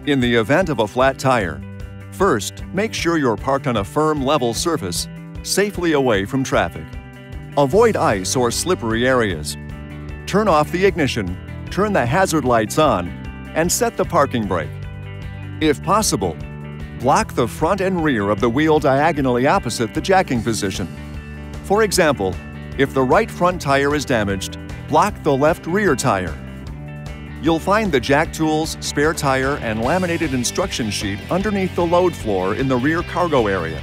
In the event of a flat tire, first, make sure you're parked on a firm, level surface, safely away from traffic. Avoid ice or slippery areas. Turn off the ignition, turn the hazard lights on, and set the parking brake. If possible, block the front and rear of the wheel diagonally opposite the jacking position. For example, if the right front tire is damaged, block the left rear tire. You'll find the jack tools, spare tire, and laminated instruction sheet underneath the load floor in the rear cargo area.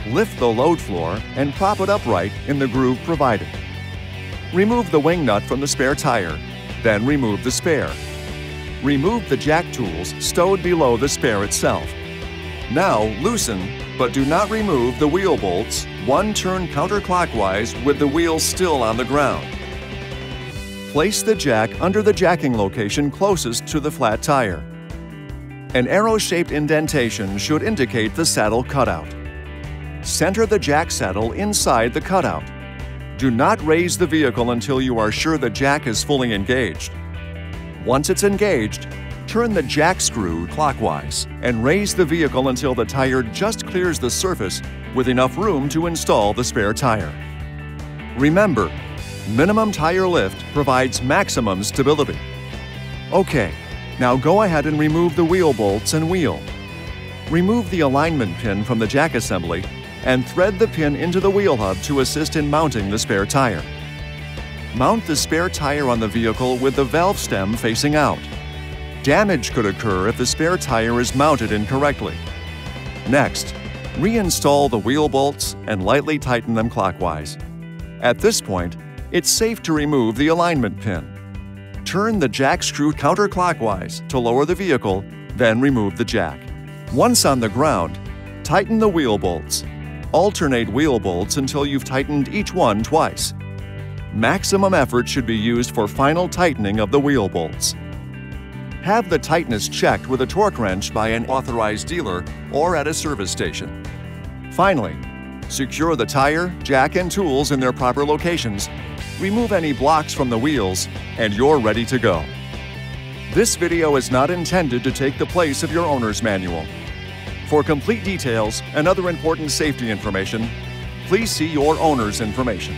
Lift the load floor and prop it upright in the groove provided. Remove the wing nut from the spare tire, then remove the spare. Remove the jack tools stowed below the spare itself. Now loosen, but do not remove the wheel bolts, one turn counterclockwise with the wheel still on the ground. Place the jack under the jacking location closest to the flat tire. An arrow-shaped indentation should indicate the saddle cutout. Center the jack saddle inside the cutout. Do not raise the vehicle until you are sure the jack is fully engaged. Once it's engaged, turn the jack screw clockwise and raise the vehicle until the tire just clears the surface with enough room to install the spare tire. Remember, minimum tire lift provides maximum stability. Okay, now go ahead and remove the wheel bolts and wheel. Remove the alignment pin from the jack assembly and thread the pin into the wheel hub to assist in mounting the spare tire. Mount the spare tire on the vehicle with the valve stem facing out. Damage could occur if the spare tire is mounted incorrectly. Next, reinstall the wheel bolts and lightly tighten them clockwise. At this point, it's safe to remove the alignment pin. Turn the jack screw counterclockwise to lower the vehicle, then remove the jack. Once on the ground, tighten the wheel bolts. Alternate wheel bolts until you've tightened each one twice. Maximum effort should be used for final tightening of the wheel bolts. Have the tightness checked with a torque wrench by an authorized dealer or at a service station. Finally, secure the tire, jack, and tools in their proper locations. Remove any blocks from the wheels, and you're ready to go. This video is not intended to take the place of your owner's manual. For complete details and other important safety information, please see your owner's information.